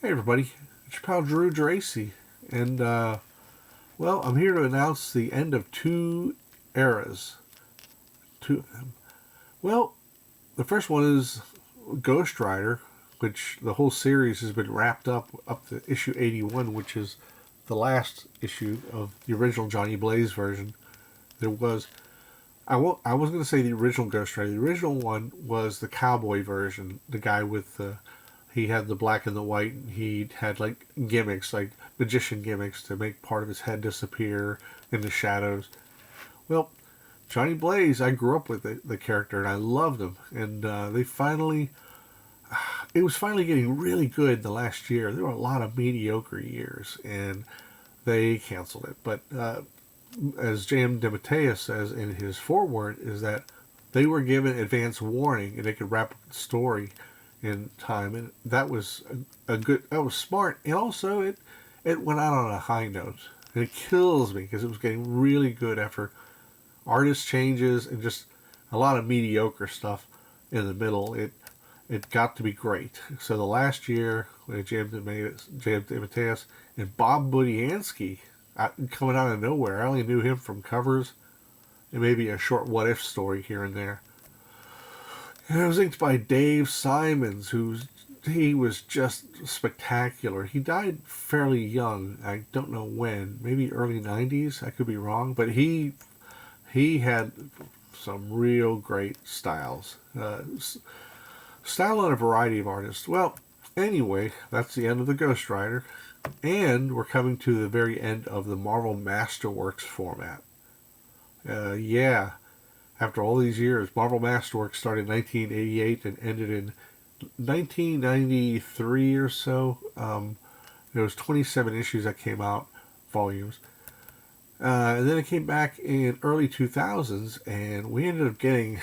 Hey everybody, it's your pal Drew Dracy, and I'm here to announce the end of two eras. Two of them. Well, the first one is Ghost Rider, which the whole series has been wrapped up to issue 81, which is the last issue of the original Johnny Blaze version. There was I was going to say the original Ghost Rider. The original one was the cowboy version, the guy with the he had the black and the white, and he had like gimmicks, like magician gimmicks, to make part of his head disappear in the shadows. Well, Johnny Blaze, I grew up with the character, and I loved him. And it was finally getting really good the last year. There were a lot of mediocre years, and they canceled it. But as J.M. DeMatteis says in his foreword, is that they were given advance warning, and they could wrap up the story in time, and that was that was smart, and also it went out on a high note. And it kills me because it was getting really good after artist changes and just a lot of mediocre stuff in the middle. It got to be great. So the last year with J.M. DeMatteis and Bob Budiansky coming out of nowhere. I only knew him from covers and maybe a short what if story here and there. And it was inked by Dave Simons, he was just spectacular. He died fairly young. I don't know when, maybe early 90s. I could be wrong, but he had some real great styles. Style on a variety of artists. Well, anyway, that's the end of the Ghost Rider, and we're coming to the very end of the Marvel Masterworks format. After all these years, Marvel Masterworks started in 1988 and ended in 1993 or so. There was 27 issues that came out, volumes. And then it came back in early 2000s, and we ended up getting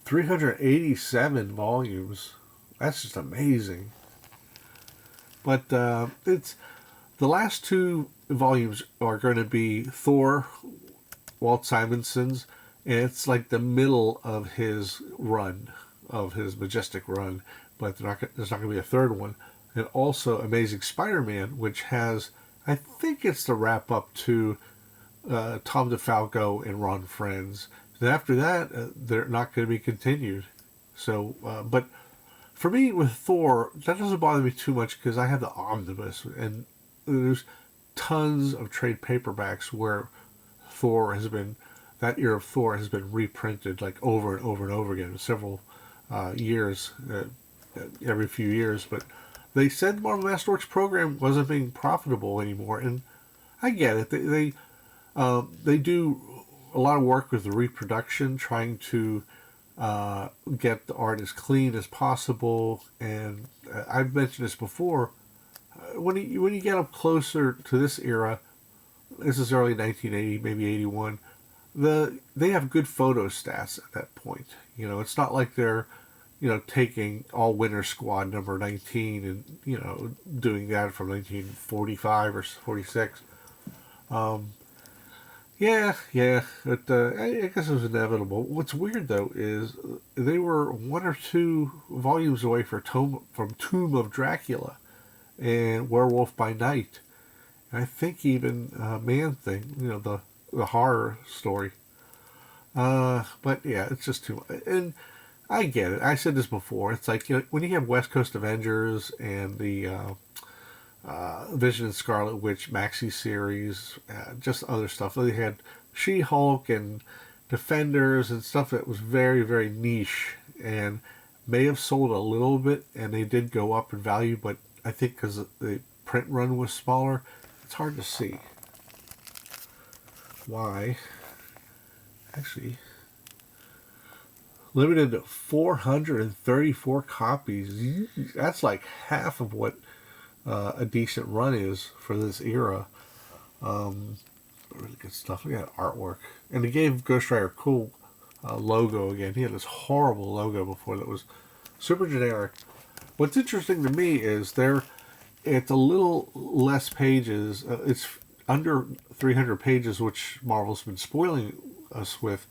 387 volumes. That's just amazing. But it's the last two volumes are going to be Thor, Walt Simonson's, and it's like the middle of his run, of his majestic run, but there's not going to be a third one. And also Amazing Spider-Man, which has, I think it's the wrap-up to Tom DeFalco and Ron Frenz. And after that, they're not going to be continued. So, but for me, with Thor, that doesn't bother me too much because I have the omnibus, and there's tons of trade paperbacks where that era of Thor has been reprinted like over and over and over again, several years, every few years. But they said the Marvel Masterworks program wasn't being profitable anymore, and I get it. They do a lot of work with the reproduction, trying to get the art as clean as possible. And I've mentioned this before. When you get up closer to this era, this is early 1980, maybe 81. They have good photo stats at that point. It's not like they're, taking All Winter Squad number 19 and, doing that from 1945 or 46. But I guess it was inevitable. What's weird, though, is they were one or two volumes away from Tomb of Dracula and Werewolf by Night. And I think even Man Thing, the horror story. But yeah, it's just too much. And I get it. I said this before. It's like, when you have West Coast Avengers and the Vision and Scarlet Witch maxi series, just other stuff. They had She-Hulk and Defenders and stuff that was very, very niche and may have sold a little bit, and they did go up in value, but I think because the print run was smaller, it's hard to see why. Actually, limited to 434 copies. That's like half of what a decent run is for this era. Really good stuff. Look at artwork. And they gave Ghost Rider a cool logo again. He had this horrible logo before that was super generic. What's interesting to me is it's a little less pages. It's under 300 pages, which Marvel's been spoiling us with.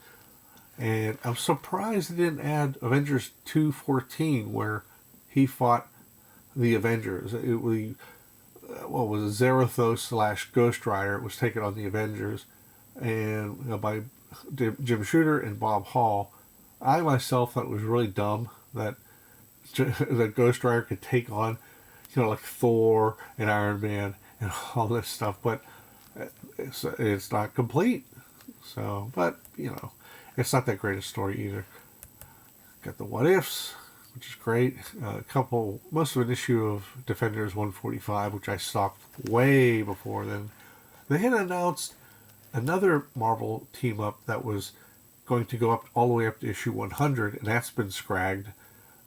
And I'm surprised they didn't add Avengers 2:14, where he fought the Avengers. It was what was it, Zarathos / Ghost Rider was taken on the Avengers, and by Jim Shooter and Bob Hall. I myself thought it was really dumb that that Ghost Rider could take on, like Thor and Iron Man and all this stuff, but it's not complete. So, but it's not that great a story either. Got the What Ifs, which is great. Most of an issue of Defenders 145, which I stocked way before then. They had announced another Marvel team up that was going to go up all the way up to issue 100, and that's been scragged.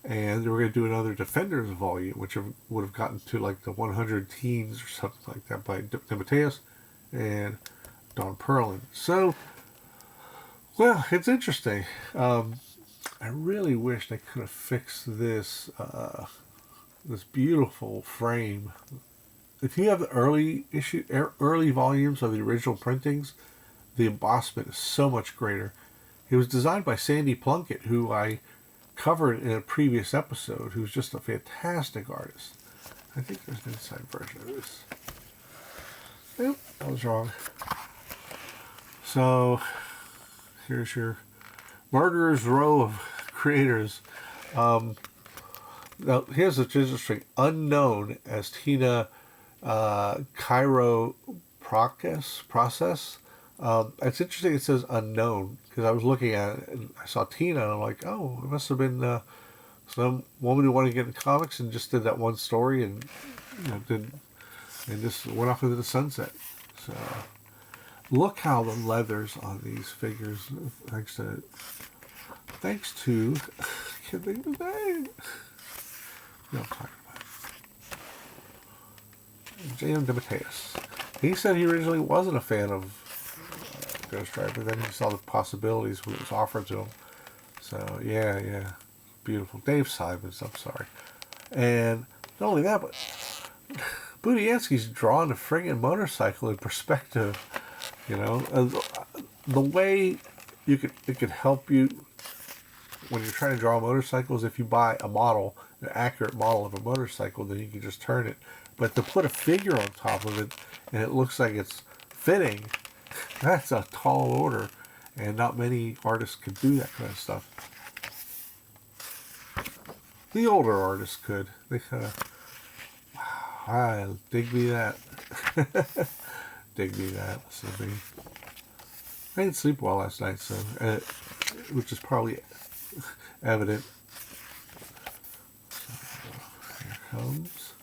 And they were going to do another Defenders volume, which would have gotten to like the 100 teens or something like that by DeMatteis and Don Perlin. So, well, it's interesting. I really wish they could have fixed this this beautiful frame. If you have the early volumes of the original printings, the embossment is so much greater. It was designed by Sandy Plunkett, who I covered in a previous episode, who's just a fantastic artist. I think there's an inside version of this. Nope, I was wrong. So, here's your Murderer's Row of creators. Now, here's what's interesting. Unknown as Tina Cairo process. It's interesting it says unknown, because I was looking at it and I saw Tina and I'm like, oh, it must have been some woman who wanted to get in comics and just did that one story and just went off into the sunset. So look how the leathers on these figures, thanks to I can't think of the name. No, I'm talking about J.M. DeMatteis. He said he originally wasn't a fan of Ghost Rider, but then he saw the possibilities when it was offered to him. So, yeah. Beautiful. Dave Simons, I'm sorry. And not only that, but Budiansky's drawing a friggin' motorcycle in perspective. The way it could help you when you're trying to draw motorcycles, if you buy a model, an accurate model of a motorcycle, then you can just turn it. But to put a figure on top of it, and it looks like it's fitting, that's a tall order, and not many artists could do that kind of stuff. The older artists could. They kind of, wow, dig me that. Dig me that. So I didn't sleep well last night, so which is probably evident. So, here comes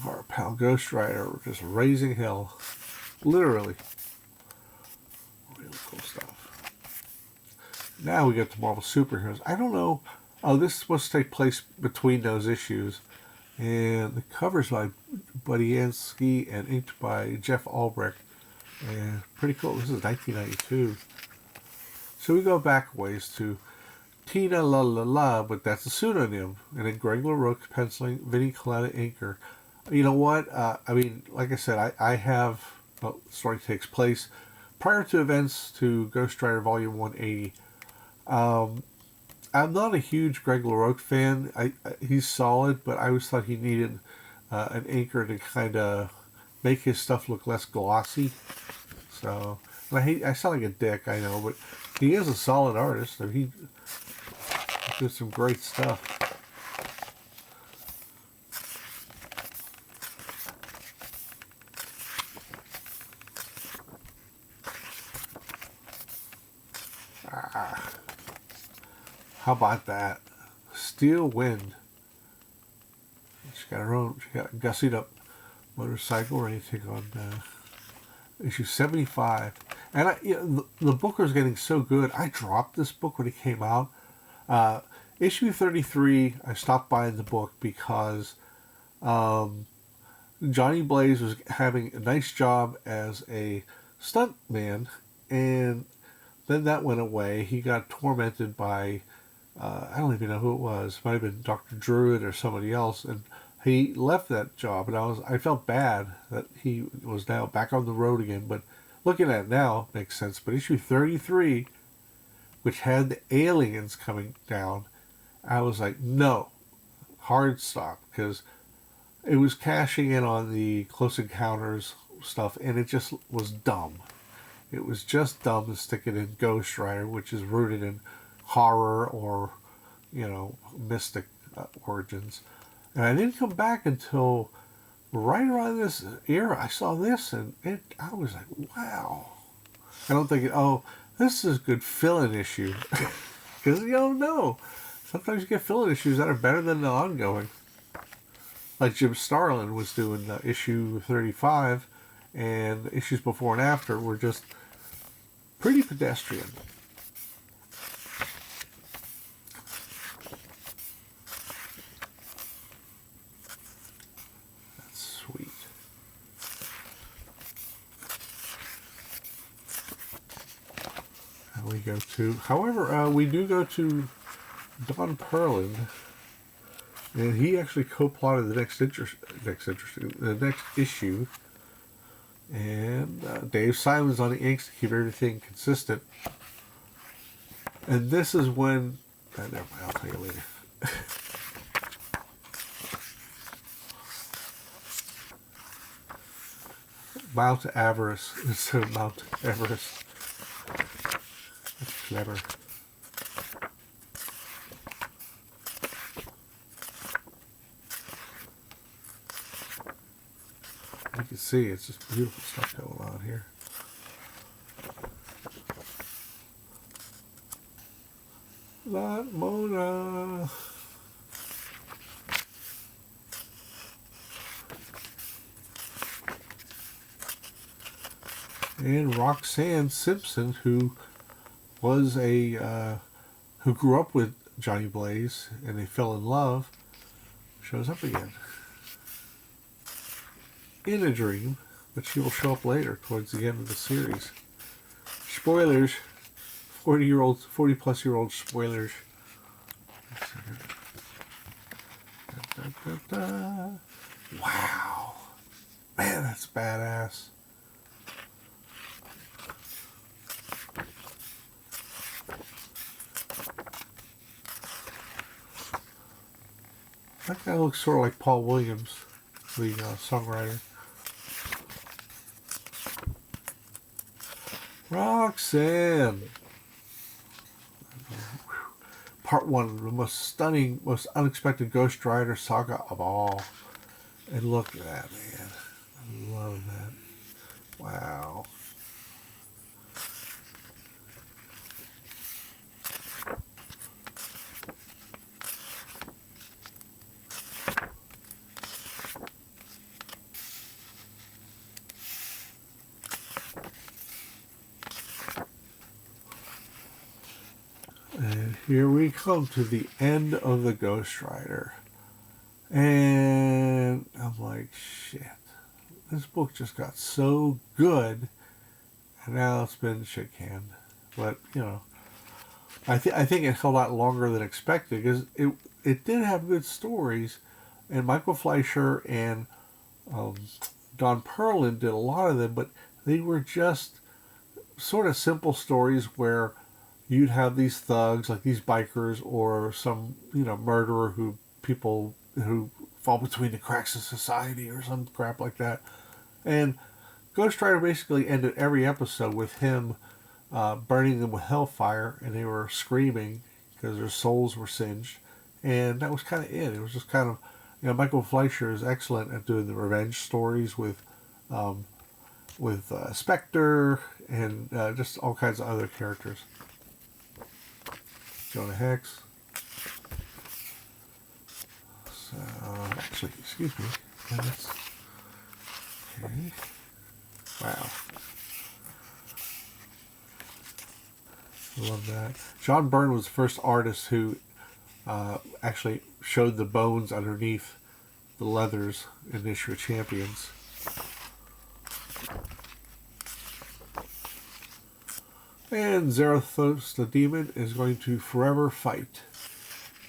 our pal Ghost Rider, just raising hell. Literally. Really cool stuff. Now we get to Marvel Superheroes. I don't know. Oh, this is supposed to take place between those issues. And the cover's by Budiansky and inked by Jeff Albrecht. And pretty cool. This is 1992. So we go back ways to Tina La La La, but that's a pseudonym. And then Greg LaRoque penciling, Vinnie Coletta inker. You know what? Like I said, I have... Well, the story takes place prior to events to Ghost Rider Volume 180. I'm not a huge Greg LaRoque fan. He's solid, but I always thought he needed an inker to kind of make his stuff look less glossy. So, and I sound like a dick, I know, but he is a solid artist. So he did some great stuff. How about that? Steel Wind. She got a gussied up motorcycle ready to take on issue 75. And the book was getting so good, I dropped this book when it came out. Issue 33, I stopped buying the book because Johnny Blaze was having a nice job as a stuntman, and then that went away. He got tormented by I don't even know who it was. It might have been Dr. Druid or somebody else, and he left that job. And I felt bad that he was now back on the road again. But looking at it now, makes sense. But issue 33, which had the aliens coming down, I was like, no, hard stop because it was cashing in on the Close Encounters stuff, and it just was dumb. It was just dumb to stick it in Ghost Rider, which is rooted in horror or, mystic origins. And I didn't come back until right around this era. I saw this, and I was like, wow. I don't think, this is a good fill-in issue. Because you don't know. Sometimes you get fill-in issues that are better than the ongoing. Like Jim Starlin was doing issue 35, and the issues before and after were just pretty pedestrian. That's sweet. And we go to, however, we do go to Don Perlin, and he actually co-plotted the next issue. And Dave Simon's on the inks to keep everything consistent. And this is when... never mind, I'll tell you later. Mount Avarice instead of Mount Everest. That's clever. You can see it's just beautiful stuff going on here. Not Mona. And Roxanne Simpson, who was who grew up with Johnny Blaze and they fell in love, shows up again. In a dream, but she will show up later towards the end of the series. Spoilers, 40 plus year old spoilers. Wow, man, that's badass. That guy looks sort of like Paul Williams, the songwriter. Roxanne. Part 1, the most stunning, most unexpected Ghost Rider saga of all. And look at that, man. I love that. Wow. And here we come to the end of the Ghost Rider. And I'm like, shit. This book just got so good. And now it's been shit canned. But, I think it held out longer than expected. Because it did have good stories. And Michael Fleischer and Don Perlin did a lot of them. But they were just sort of simple stories where you'd have these thugs, like these bikers, or some, murderer who fall between the cracks of society or some crap like that. And Ghost Rider basically ended every episode with him burning them with hellfire, and they were screaming because their souls were singed. And that was kind of it. It was just kind of, Michael Fleischer is excellent at doing the revenge stories with Spectre and just all kinds of other characters. Jonah Hex. So, actually, excuse me. Okay. Wow. I love that. John Byrne was the first artist who actually showed the bones underneath the leathers in the issue of Champions. And Zarathos the Demon is going to forever fight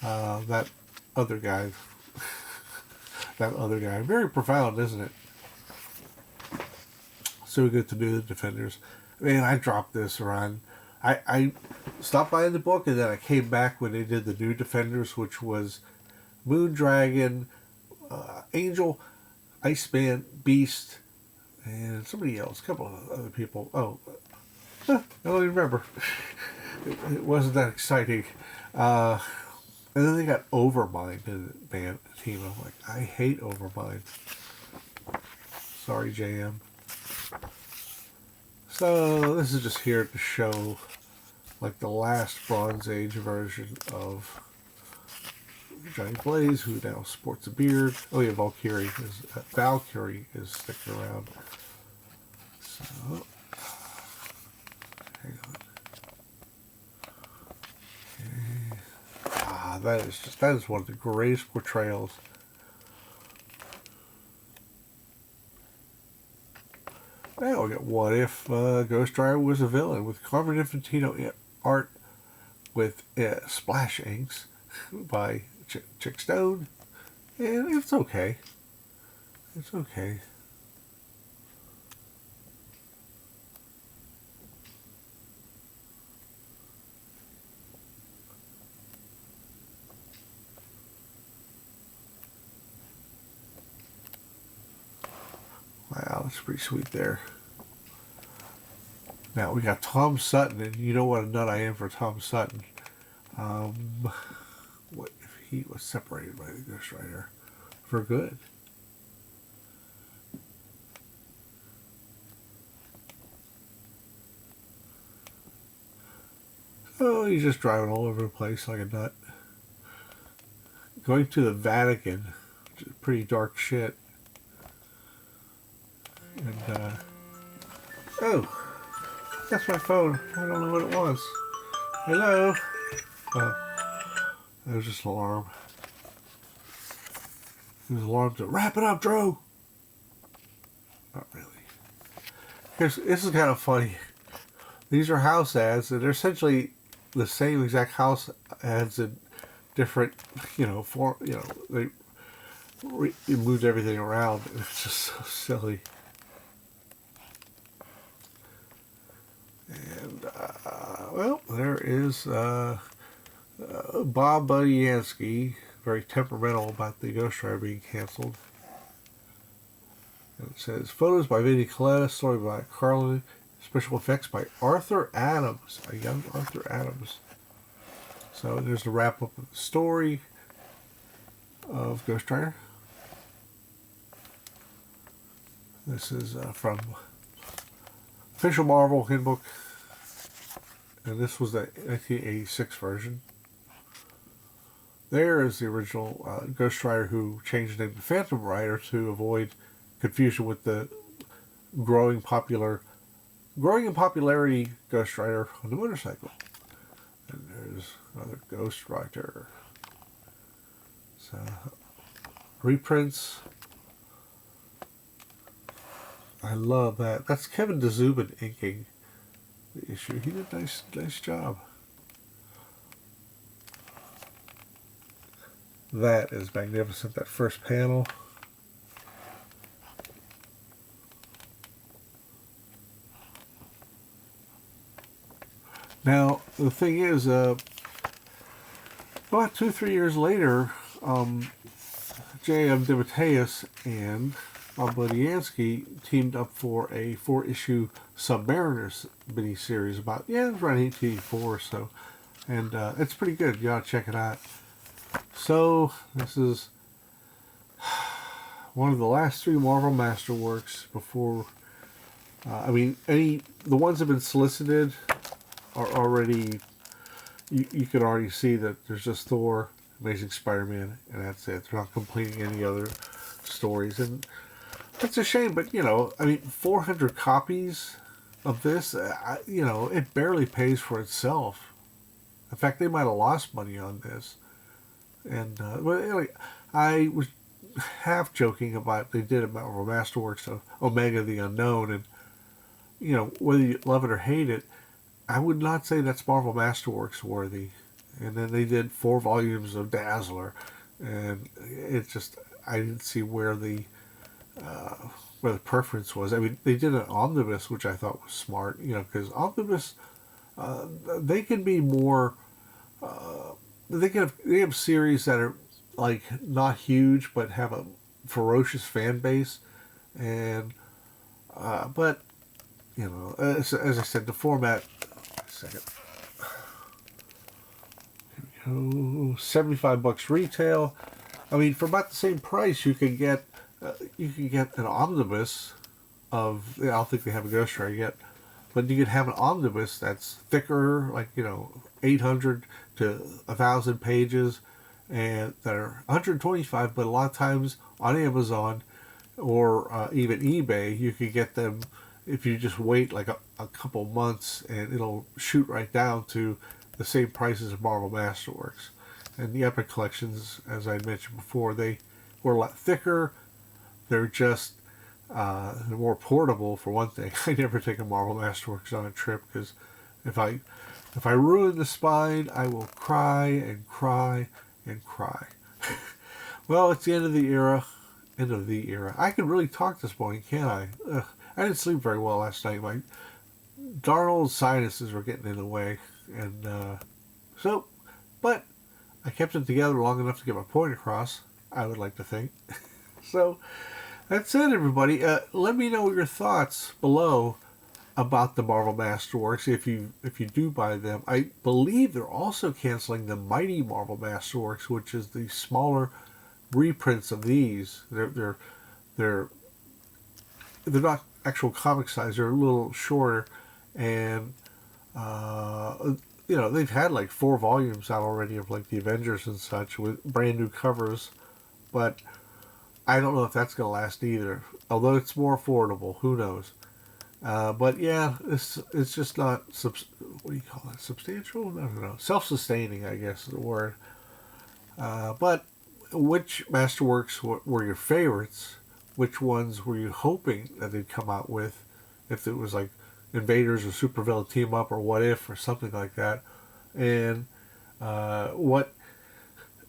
that other guy. That other guy. Very profound, isn't it? So good to do the Defenders. Man, I dropped this around. I stopped buying the book, and then I came back when they did the new Defenders, which was Moondragon, Angel, Iceman, Beast, and somebody else, a couple of other people. Oh, I don't even remember. It wasn't that exciting. Uh, and then they got Overmind in the band team. I'm like, I hate Overmind. Sorry, JM. So this is just here to show like the last Bronze Age version of Johnny Blaze, who now sports a beard. Oh yeah, Valkyrie is sticking around. So hang on. Okay. That is one of the greatest portrayals. Now we got What If Ghost Rider was a villain with Carmen Infantino art with splash inks by Chick Stone, and it's okay. It's okay. Wow, that's pretty sweet there. Now we got Tom Sutton, and you know what a nut I am for Tom Sutton. What if he was separated by the Ghost Rider for good? Oh, he's just driving all over the place like a nut. Going to the Vatican, which is pretty dark shit. And, oh, that's my phone. I don't know what it was. Hello? Oh, that was just an alarm. It was an alarm to wrap it up, Drew. Not really. This is kind of funny. These are house ads, and they're essentially the same exact house ads in different, they moved everything around. It's just so silly. And, well, there is Bob Budiansky, very temperamental about the Ghost Rider being canceled. And it says, photos by Vinnie Coletta, story by Carlin, special effects by Arthur Adams, a young Arthur Adams. So there's the wrap up of the story of Ghost Rider. This is from Official Marvel Handbook, and this was the 1986 version. There is the original Ghost Rider, who changed the name to Phantom Rider to avoid confusion with the growing in popularity Ghost Rider on the motorcycle. And there's another Ghost Rider. So, reprints. I love that. That's Kevin DeZubin inking the issue. He did a nice job. That is magnificent, that first panel. Now, the thing is, about 2-3 years later, J.M. DeMatteis and Bob Budiansky teamed up for a 4-issue Submariners miniseries about, it was around 1884 or so. And it's pretty good. You ought to check it out. So, this is one of the last 3 Marvel Masterworks before, the ones that have been solicited are already, you can already see that there's just Thor, Amazing Spider-Man, and that's it. They're not completing any other stories, and that's a shame, but 400 copies of this, it barely pays for itself. In fact, they might have lost money on this. And I was half joking about they did a Marvel Masterworks of Omega the Unknown, and whether you love it or hate it, I would not say that's Marvel Masterworks worthy. And then they did 4 volumes of Dazzler, and it just, I didn't see where the preference was. I mean, they did an omnibus, which I thought was smart, because omnibus, they can be more. They have series that are like not huge, but have a ferocious fan base. And but you know, as I said, the format. Second. Oh, $75 retail. I mean, for about the same price, you can get an omnibus of. I don't think they have a Ghost Rider yet, but you could have an omnibus that's thicker, like 800 to 1,000 pages, and that are 125. But a lot of times on Amazon or even eBay, you could get them if you just wait like a couple months, and it'll shoot right down to the same price as Marvel Masterworks. And the Epic collections, as I mentioned before, they were a lot thicker. They're just they're more portable, for one thing. I never take a Marvel Masterworks on a trip, because if I ruin the spine, I will cry and cry and cry. Well, it's the end of the era. End of the era. I can really talk this morning, can't I? I didn't sleep very well last night. My darn old sinuses were getting in the way. And but I kept it together long enough to get my point across, I would like to think. So that's it, everybody. Let me know your thoughts below about the Marvel Masterworks if you do buy them. I believe they're also canceling the Mighty Marvel Masterworks, which is the smaller reprints of these. They're not actual comic size. They're a little shorter, and they've had like 4 volumes out already of like the Avengers and such with brand new covers, but I don't know if that's going to last either. Although it's more affordable, who knows? But yeah, it's just not what do you call it? Substantial? I don't know. Self-sustaining, I guess is the word. But which Masterworks were your favorites? Which ones were you hoping that they'd come out with? If it was like Invaders or Supervillain Team Up or What If or something like that. And what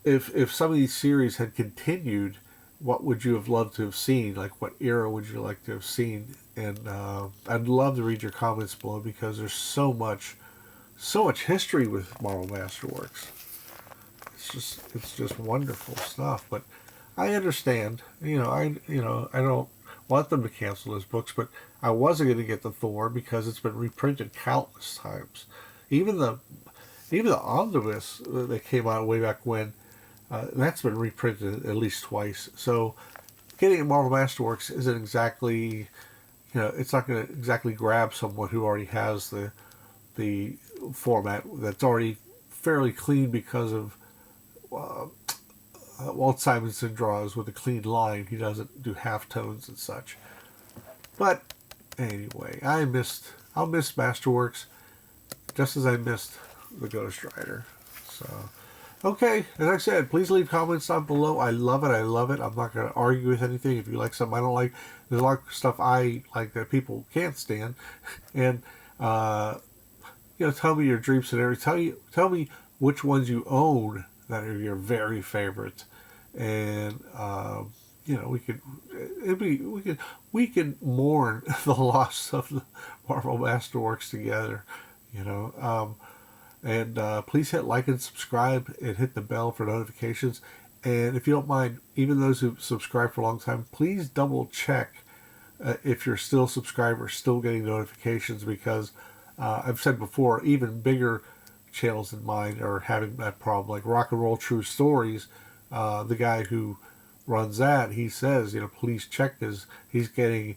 if some of these series had continued, what would you have loved to have seen? Like, what era would you like to have seen? And I'd love to read your comments below, because there's so much history with Marvel Masterworks. It's just wonderful stuff. But I understand. I don't want them to cancel those books, but I wasn't going to get the Thor because it's been reprinted countless times. Even the omnibus that came out way back when, that's been reprinted at least twice. So getting a Marvel Masterworks isn't exactly, it's not going to exactly grab someone who already has the format that's already fairly clean because of Walt Simonson draws with a clean line. He doesn't do halftones and such. But anyway, I'll miss Masterworks just as I missed the Ghost Rider. So, okay, as I said, please leave comments down below. I love it. I love it. I'm not going to argue with anything. If you like something I don't like, there's a lot of stuff I like that people can't stand. And, tell me your dream scenario. Tell me which ones you own that are your very favorite. And, we could mourn the loss of the Marvel Masterworks together, and please hit like and subscribe and hit the bell for notifications. And if you don't mind, even those who subscribe for a long time, please double check if you're still subscribed or still getting notifications, because I've said before, even bigger channels than mine are having that problem. Like Rock and Roll True Stories, the guy who runs that, he says, please check this. He's getting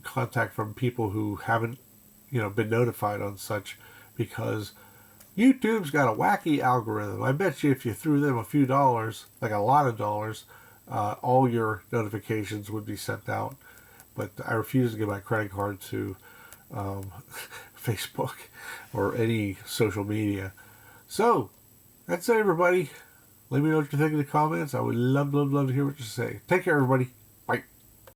contact from people who haven't, been notified on such, because YouTube's got a wacky algorithm. I bet you if you threw them a few dollars, like a lot of dollars, all your notifications would be sent out. But I refuse to give my credit card to Facebook or any social media. So that's it, everybody. Let me know what you think in the comments. I would love to hear what you say. Take care, everybody.